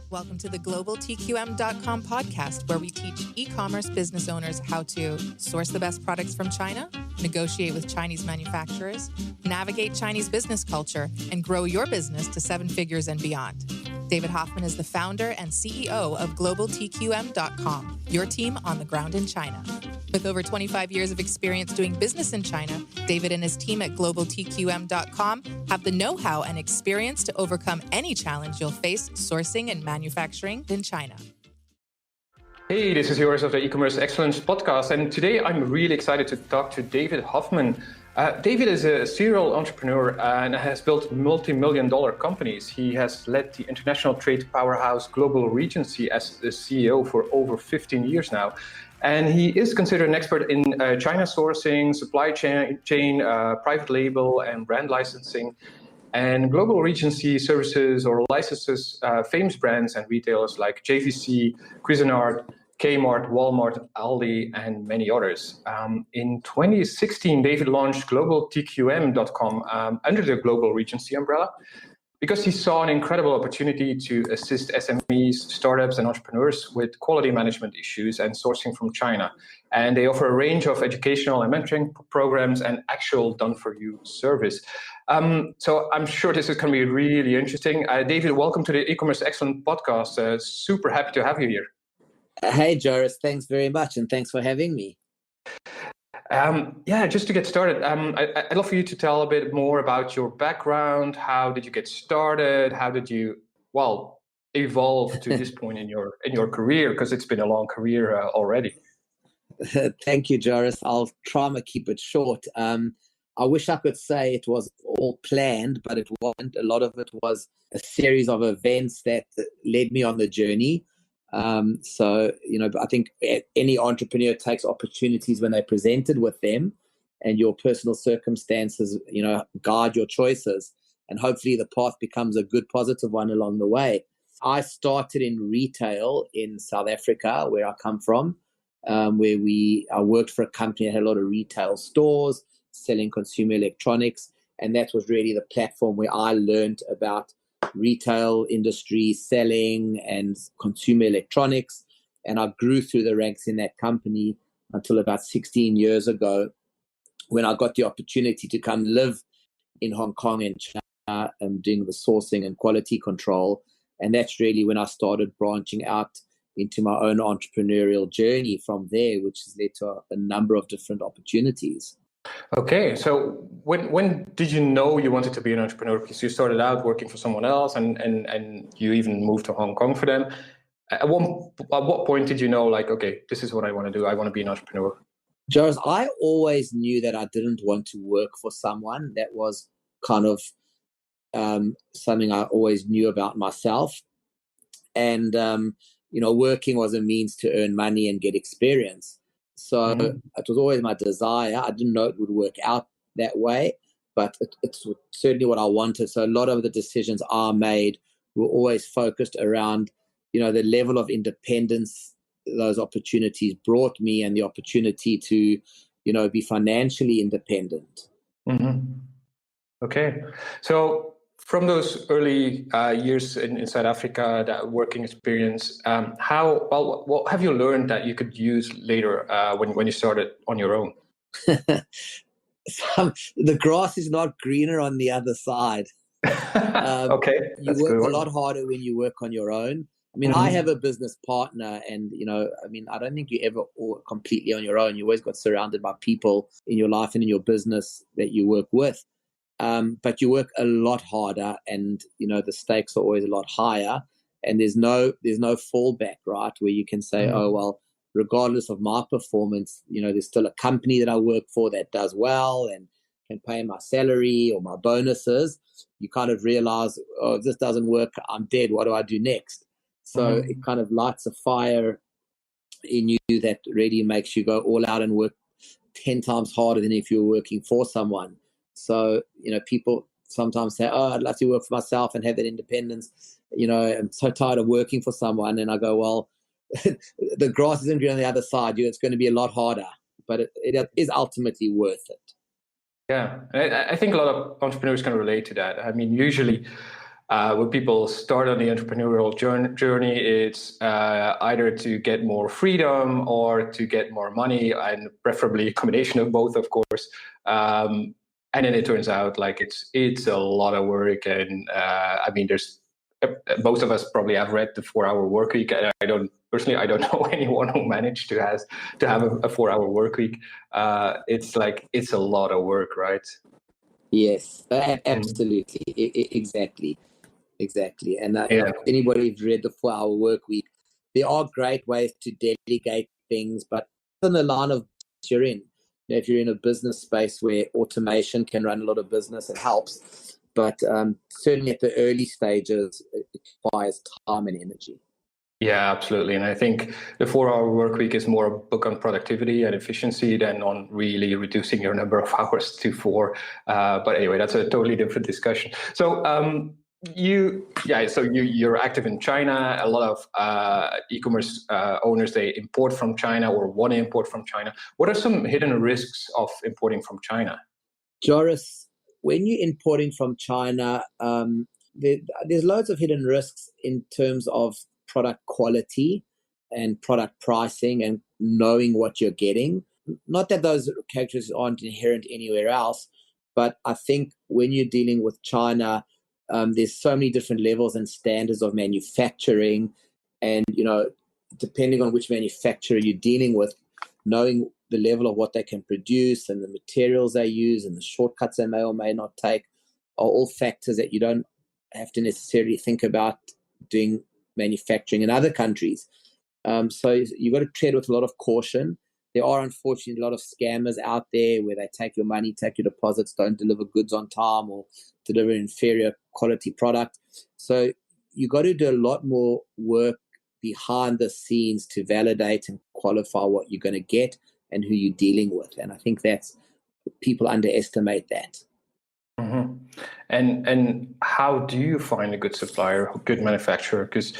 Welcome to the GlobalTQM.com podcast, where we teach e-commerce business owners how to source the best products from China, negotiate with Chinese manufacturers, navigate Chinese business culture, and grow your business to seven figures and beyond. David Hoffman is the founder and CEO of GlobalTQM.com, your team on the ground in China. With over 25 years of experience doing business in China, David and his team at GlobalTQM.com have the know-how and experience to overcome any challenge you'll face sourcing and manufacturing in China. Hey, this is Joris of the E-commerce Excellence podcast, and today I'm really excited to talk to David Hoffman. David is a serial entrepreneur and has built multi-million-dollar companies. He has led the international trade powerhouse Global Regency as the CEO for over 15 years now. And he is considered an expert in China sourcing, supply chain, private label, and brand licensing. And Global Regency services or licenses famous brands and retailers like JVC, Cuisinart, Kmart, Walmart, Aldi, and many others. In 2016, David launched GlobalTQM.com under the Global Regency umbrella because he saw an incredible opportunity to assist SMEs, startups, and entrepreneurs with quality management issues and sourcing from China. And they offer a range of educational and mentoring programs and actual done-for-you service. So I'm sure this is going to be really interesting. David, welcome to the E-commerce Excellence podcast. Super happy to have you here. Hey, Joris, thanks very much, and thanks for having me. Just to get started, I'd love for you to tell a bit more about your background. How did you get started? How did you, evolve to this point in your career? Because it's been a long career already. Thank you, Joris. I'll try to keep it short. I wish I could say it was all planned, but it wasn't. A lot of it was a series of events that led me on the journey. I think any entrepreneur takes opportunities when they're presented with them, and your personal circumstances, guide your choices, and hopefully the path becomes a good, positive one along the way. I started in retail in South Africa, where I come from, where I worked for a company that had a lot of retail stores selling consumer electronics, and that was really the platform where I learned about retail industry, selling, and consumer electronics. And I grew through the ranks in that company until about 16 years ago, when I got the opportunity to come live in Hong Kong and China and doing the sourcing and quality control. And that's really when I started branching out into my own entrepreneurial journey from there, which has led to a number of different opportunities. Okay, so when did you know you wanted to be an entrepreneur? Because you started out working for someone else, and you even moved to Hong Kong for them. At what point did you know, okay, this is what I want to do? I want to be an entrepreneur. Joris, I always knew that I didn't want to work for someone. That was kind of something I always knew about myself. And, working was a means to earn money and get experience. So It was always my desire. I didn't know it would work out that way, but it's certainly what I wanted. So a lot of the decisions I made were always focused around, the level of independence those opportunities brought me, and the opportunity to, be financially independent. Mm-hmm. Okay. So from those early years in South Africa, that working experience, what have you learned that you could use later when you started on your own? The grass is not greener on the other side. Okay, you work a lot harder when you work on your own. I mean, I have a business partner, and I don't think you ever completely on your own. You always got surrounded by people in your life and in your business that you work with. But you work a lot harder, and the stakes are always a lot higher, and there's no fallback, right? Where you can say, regardless of my performance, there's still a company that I work for that does well and can pay my salary or my bonuses. You kind of realize, if this doesn't work, I'm dead. What do I do next? So it kind of lights a fire in you that really makes you go all out and work 10 times harder than if you were working for someone. So, people sometimes say, I'd like to work for myself and have that independence. I'm so tired of working for someone. And I go, well, the grass isn't green on the other side. It's going to be a lot harder, but it is ultimately worth it. Yeah, I think a lot of entrepreneurs can relate to that. I mean, usually when people start on the entrepreneurial journey, it's either to get more freedom or to get more money, and preferably a combination of both, of course. And then it turns out like it's a lot of work, and I mean, there's most of us probably have read the 4-hour work week. I don't know anyone who managed to have a 4-hour work week. It's a lot of work, right? Yes, absolutely, exactly. And Yeah. if anybody who's read the 4-hour work week, there are great ways to delegate things, but on the line of you're in, if you're in a business space where automation can run a lot of business, it helps. But certainly at the early stages, it requires time and energy. Yeah, absolutely. And I think the 4-hour work week is more a book on productivity and efficiency than on really reducing your number of hours to 4. But anyway, that's a totally different discussion. So you're active in China. A lot of e-commerce owners, they import from China or want to import from China. What are some hidden risks of importing from China? Joris, when you're importing from China, there's loads of hidden risks in terms of product quality and product pricing and knowing what you're getting. Not that those characteristics aren't inherent anywhere else, but I think when you're dealing with China, there's so many different levels and standards of manufacturing, and depending on which manufacturer you're dealing with, knowing the level of what they can produce and the materials they use and the shortcuts they may or may not take are all factors that you don't have to necessarily think about doing manufacturing in other countries. So you've got to tread with a lot of caution. There are unfortunately a lot of scammers out there where they take your money, take your deposits, don't deliver goods on time, or deliver inferior quality product. So you've got to do a lot more work behind the scenes to validate and qualify what you're going to get and who you're dealing with. And I think people underestimate that. Mm-hmm. And how do you find a good supplier, a good manufacturer? Because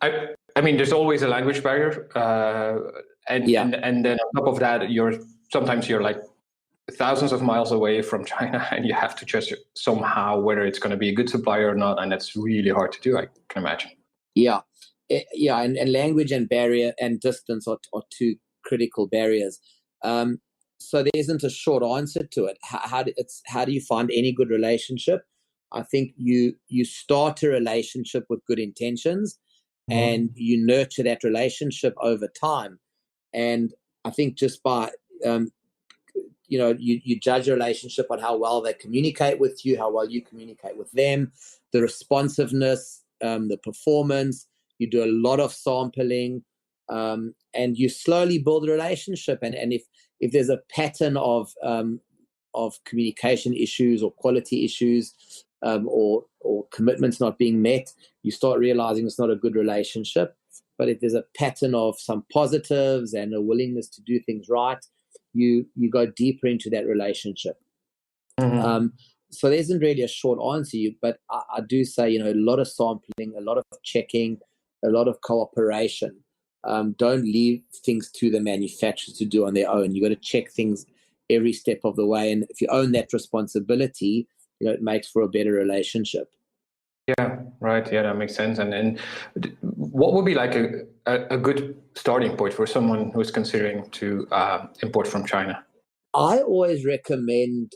I mean, there's always a language barrier, and then on top of that, you're like thousands of miles away from China, and you have to judge somehow whether it's going to be a good supplier or not, and that's really hard to do, I can imagine. Yeah, and language and barrier and distance are two critical barriers. So there isn't a short answer to it. How do you find any good relationship? I think you start a relationship with good intentions, and you nurture that relationship over time. And I think just by you judge a relationship on how well they communicate with you, how well you communicate with them, the responsiveness, the performance. You do a lot of sampling, and you slowly build a relationship. And if there's a pattern of communication issues or quality issues, or commitments not being met, you start realizing it's not a good relationship. But if there's a pattern of some positives and a willingness to do things right, you go deeper into that relationship. So there isn't really a short answer, but I do say, a lot of sampling, a lot of checking, a lot of cooperation. Don't leave things to the manufacturers to do on their own. You got to check things every step of the way. And if you own that responsibility, it makes for a better relationship. Yeah, right. Yeah, that makes sense. And what would be like a good starting point for someone who's considering to import from China? I always recommend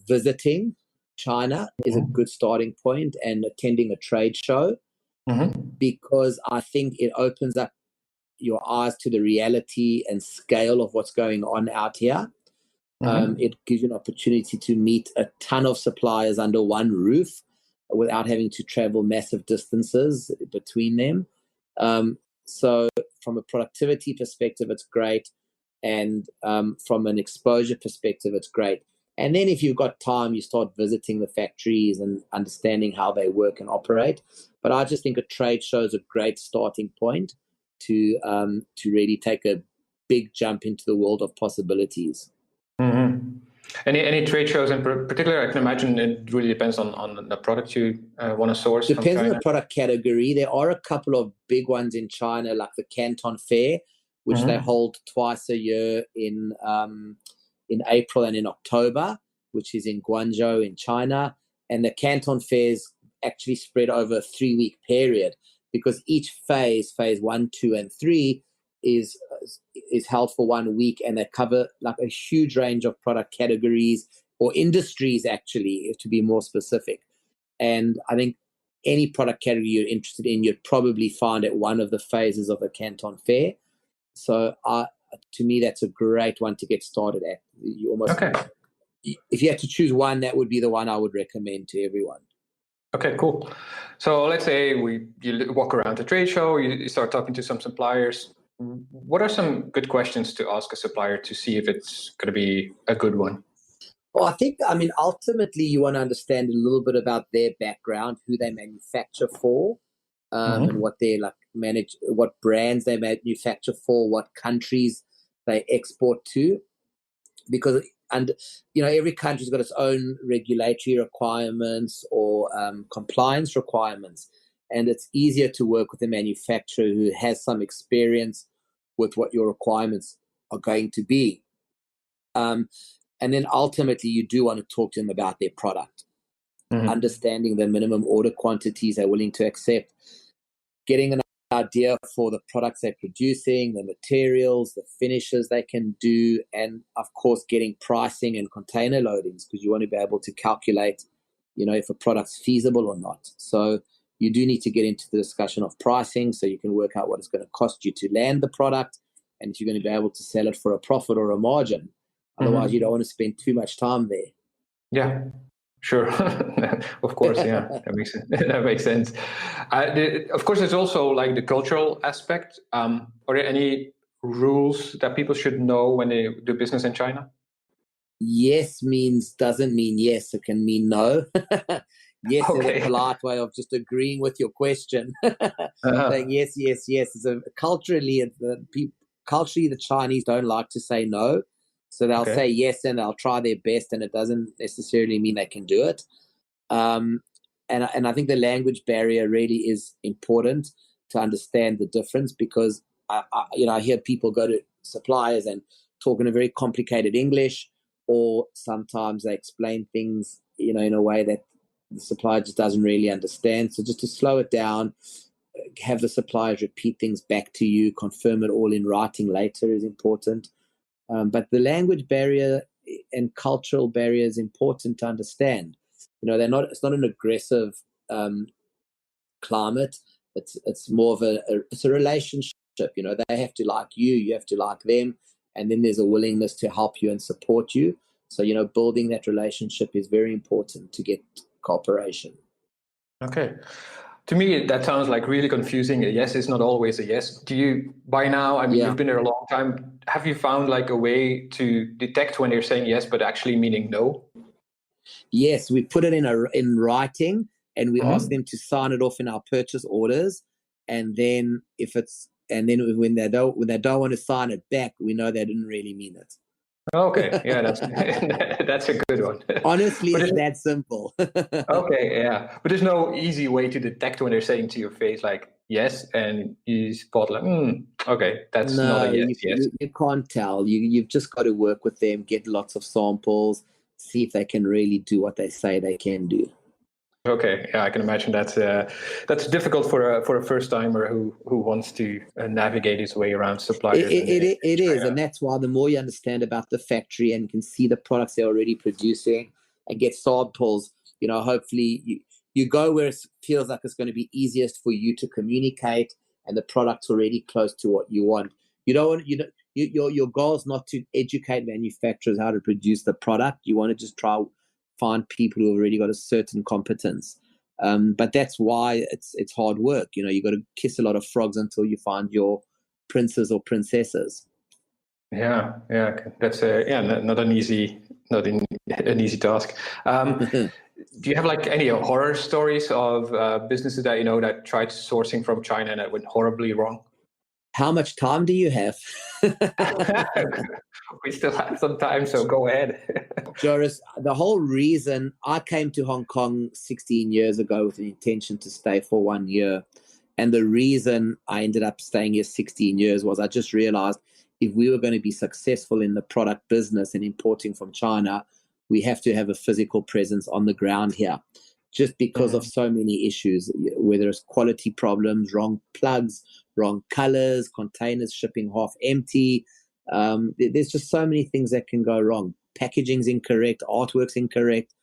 visiting China is a good starting point, and attending a trade show, because I think it opens up your eyes to the reality and scale of what's going on out here. It gives you an opportunity to meet a ton of suppliers under one roof without having to travel massive distances between them. So from a productivity perspective, it's great. And from an exposure perspective, it's great. And then if you've got time, you start visiting the factories and understanding how they work and operate. But I just think a trade show is a great starting point to really take a big jump into the world of possibilities. Any trade shows in particular? I can imagine it really depends on the product you want to source. Depends on the product category. There are a couple of big ones in China, like the Canton Fair, which they hold twice a year in April and in October, which is in Guangzhou in China. And the Canton Fair is actually spread over a 3-week period, because each phase 1, 2, and 3 is held for 1 week, and they cover like a huge range of product categories or industries, actually, to be more specific. And I think any product category you're interested in, you'd probably find at one of the phases of the Canton Fair. So to me, that's a great one to get started at. You almost, Okay. If you had to choose one, that would be the one I would recommend to everyone. Okay, cool. So let's say you walk around the trade show, you start talking to some suppliers. What are some good questions to ask a supplier to see if it's going to be a good one? Well, ultimately, you want to understand a little bit about their background, who they manufacture for, and what they what brands they manufacture for, what countries they export to, because every country's got its own regulatory requirements or compliance requirements, and it's easier to work with a manufacturer who has some experience with what your requirements are going to be. And then ultimately, you do want to talk to them about their product, understanding the minimum order quantities they're willing to accept, getting an idea for the products they're producing, the materials, the finishes they can do, and of course, getting pricing and container loadings, because you want to be able to calculate, if a product's feasible or not. So you do need to get into the discussion of pricing so you can work out what it's going to cost you to land the product, and if you're going to be able to sell it for a profit or a margin. Otherwise, you don't want to spend too much time there. Yeah, sure. Of course, yeah, that makes sense. That makes sense. Of course, there's also like the cultural aspect. Are there any rules that people should know when they do business in China? Yes doesn't mean yes. It can mean no. Yes is a polite way of just agreeing with your question. Saying yes. Culturally, the Chinese don't like to say no. So they'll say yes, and they'll try their best, and it doesn't necessarily mean they can do it. And I think the language barrier really is important to understand the difference, because I hear people go to suppliers and talk in a very complicated English, or sometimes they explain things in a way that the supplier just doesn't really understand. So just to slow it down, have the suppliers repeat things back to you, confirm it all in writing later is important. But the language barrier and cultural barrier is important to understand. It's not an aggressive climate. It's more of it's a relationship. They have to like you, you have to like them, and then there's a willingness to help you and support you. So building that relationship is very important to get cooperation. Okay. To me, that sounds like really confusing. A yes is not always a yes. Do you, by now, you've been there a long time, have you found like a way to detect when they're saying yes, but actually meaning no? Yes, we put it in writing, and we ask them to sign it off in our purchase orders. And then when they don't want to sign it back, we know they didn't really mean it. Okay, yeah, that's a good one. Honestly, it's that simple. Okay, yeah, but there's no easy way to detect when they're saying to your face like yes, and you spot like okay, that's not a yes. You can't tell. You've just got to work with them, get lots of samples, see if they can really do what they say they can do. Okay, yeah, I can imagine that's difficult for a first timer who wants to navigate his way around suppliers. It is, and that's why the more you understand about the factory and can see the products they're already producing and get samples, hopefully you go where it feels like it's going to be easiest for you to communicate, and the product's already close to what you want. You don't want your goal is not to educate manufacturers how to produce the product. You want to just try find people who have already got a certain competence. But that's why it's hard work. You got to kiss a lot of frogs until you find your princes or princesses. Yeah, that's not an easy task. Do you have like any horror stories of businesses that that tried sourcing from China and that went horribly wrong? How much time do you have? We still have some time, so go ahead. Joris, the whole reason I came to Hong Kong 16 years ago with the intention to stay for 1 year, and the reason I ended up staying here 16 years was I just realized if we were going to be successful in the product business and importing from China, we have to have a physical presence on the ground here. just because of so many issues, whether it's quality problems, wrong plugs, wrong colors, containers shipping half empty. There's just so many things that can go wrong. Packaging's incorrect, artwork's incorrect.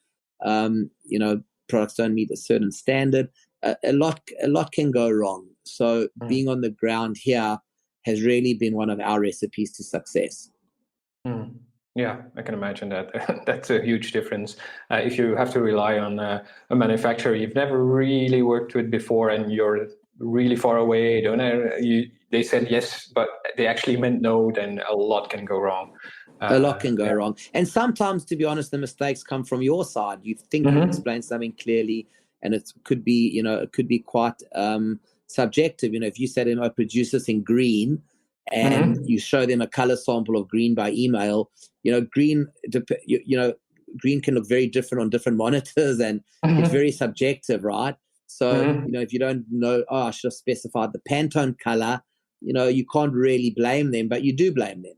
Products don't meet a certain standard. A lot can go wrong. So being on the ground here has really been one of our recipes to success. Yeah, I can imagine that. That's a huge difference. If you have to rely on a manufacturer you've never really worked with before, and you're really far away, they said yes, but they actually meant no, then a lot can go wrong. A lot can go wrong. And sometimes, to be honest, the mistakes come from your side. You think you explained something clearly, and it could be, quite subjective. If you say to them, I produce this in green, and you show them a color sample of green by email, green can look very different on different monitors, and it's very subjective, right? So, if you don't know, I should have specified the Pantone color, you can't really blame them, but you do blame them.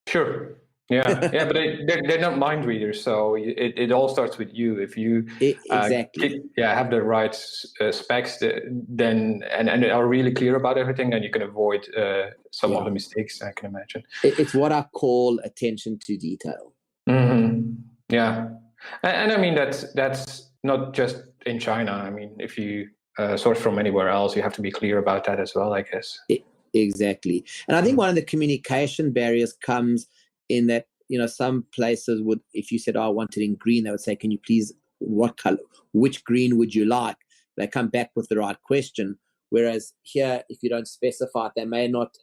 Sure. Yeah, but they're not mind readers, so it all starts with you. If you exactly have the right specs, then and are really clear about everything, then you can avoid some of the mistakes, I can imagine. It's what I call attention to detail. Yeah, and I mean that's not just in China. I mean, if you source from anywhere else, you have to be clear about that as well, I guess. Exactly, and I think one of the communication barriers comes in that, some places would, if you said, I want it in green, they would say, can you please, what color, which green would you like? They come back with the right question. Whereas here, if you don't specify it, they may not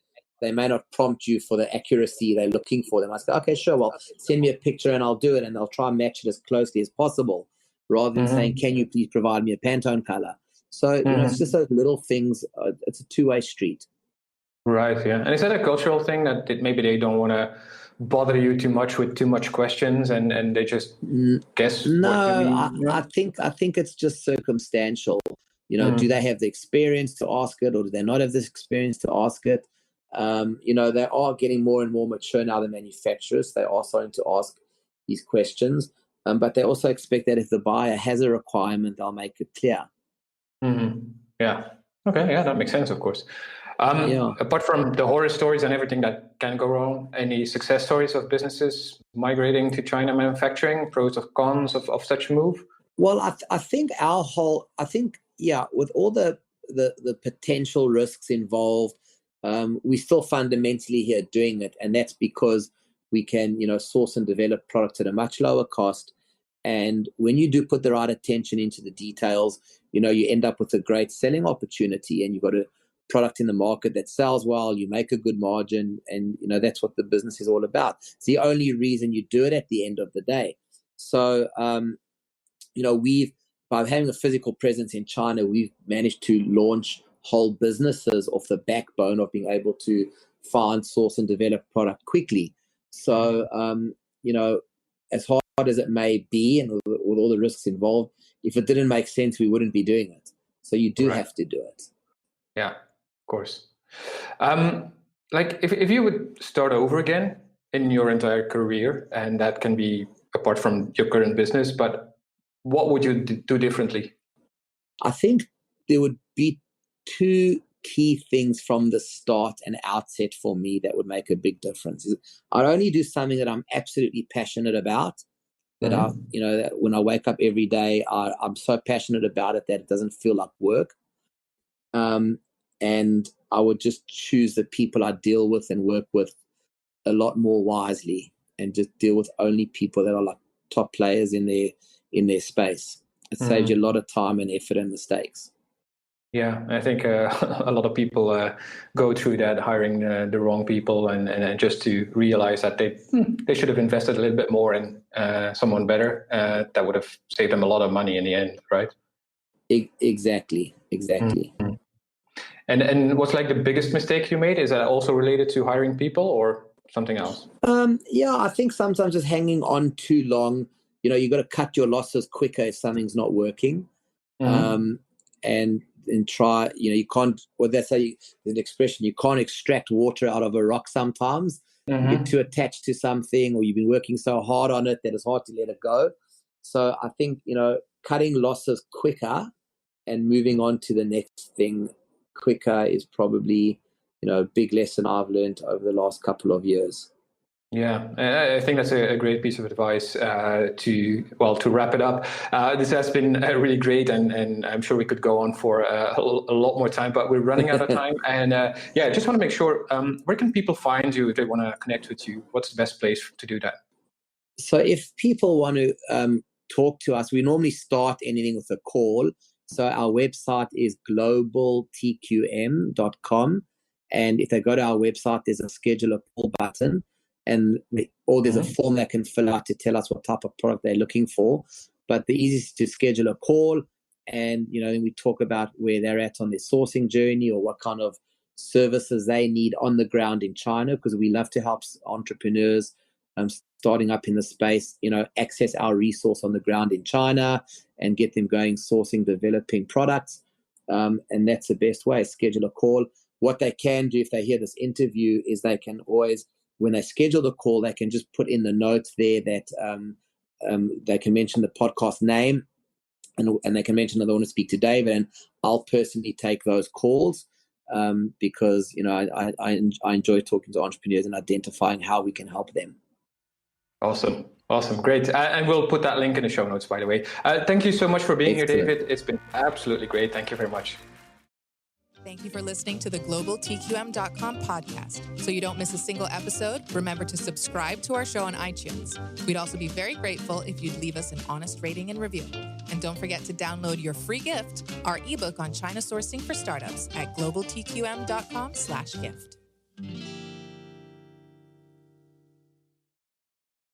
prompt you for the accuracy they're looking for. They might say, okay, sure, well, send me a picture and I'll do it, and they'll try and match it as closely as possible, rather than saying, can you please provide me a Pantone color? So, it's just those little things. It's a two-way street. Right, yeah. And is that a cultural thing that maybe they don't want to bother you too much with too much questions, and they just guess? No, I think it's just circumstantial. Do they have the experience to ask it, or do they not have this experience to ask it? They are getting more and more mature now, the manufacturers. They are starting to ask these questions, but they also expect that if the buyer has a requirement, they'll make it clear. Yeah. Okay. Yeah, that makes sense, of course. Apart from the horror stories and everything that can go wrong, any success stories of businesses migrating to China manufacturing, pros or cons of such a move? Well, I think with all the potential risks involved, we still fundamentally here doing it, and that's because we can, source and develop products at a much lower cost. And when you do put the right attention into the details, you end up with a great selling opportunity, and you've got a product in the market that sells well, you make a good margin, and that's what the business is all about. It's the only reason you do it at the end of the day. So by having a physical presence in China, we've managed to launch whole businesses off the backbone of being able to find, source, and develop product quickly. So as hard as it may be, and with all the risks involved, if it didn't make sense, we wouldn't be doing it. So you do have to do it. Yeah, of course. Like if you would start over again in your entire career, and that can be apart from your current business, but what would you do differently? I think there would be two key things from the start and outset for me that would make a big difference. I'd only do something that I'm absolutely passionate about. That that when I wake up every day, I'm so passionate about it that it doesn't feel like work. And I would just choose the people I deal with and work with a lot more wisely, and just deal with only people that are like top players in their space. It saves you a lot of time and effort and mistakes. Yeah, I think a lot of people go through that, hiring the wrong people, and just to realize that they should have invested a little bit more in someone better. That would have saved them a lot of money in the end, right? Exactly. And what's like the biggest mistake you made? Is that also related to hiring people or something else? I think sometimes just hanging on too long. You got to cut your losses quicker if something's not working. And try, you can't, well, that's how there's an expression, you can't extract water out of a rock sometimes. You get too attached to something, or you've been working so hard on it that it's hard to let it go. So I think, cutting losses quicker and moving on to the next thing quicker is probably, a big lesson I've learned over the last couple of years. Yeah, I think that's a great piece of advice to wrap it up. This has been really great, and I'm sure we could go on for a lot more time, but we're running out of time. And just want to make sure, where can people find you if they want to connect with you? What's the best place to do that? So if people want to talk to us, we normally start anything with a call. So our website is GlobalTQM.com. And if they go to our website, there's a schedule a call button, or there's a form they can fill out to tell us what type of product they're looking for. But the easiest is to schedule a call, and then we talk about where they're at on their sourcing journey or what kind of services they need on the ground in China, because we love to help entrepreneurs starting up in the space, access our resource on the ground in China and get them going, sourcing, developing products. And that's the best way, schedule a call. What they can do if they hear this interview is they can always, when they schedule the call, they can just put in the notes there that they can mention the podcast name, and they can mention that they want to speak to David, and I'll personally take those calls because I enjoy talking to entrepreneurs and identifying how we can help them. Awesome, great. And we'll put that link in the show notes, by the way. Thank you so much for being here, David. It's been absolutely great. Thank you very much. Thank you for listening to the GlobalTQM.com podcast. So you don't miss a single episode, remember to subscribe to our show on iTunes. We'd also be very grateful if you'd leave us an honest rating and review. And don't forget to download your free gift, our ebook on China sourcing for startups, at GlobalTQM.com/gift.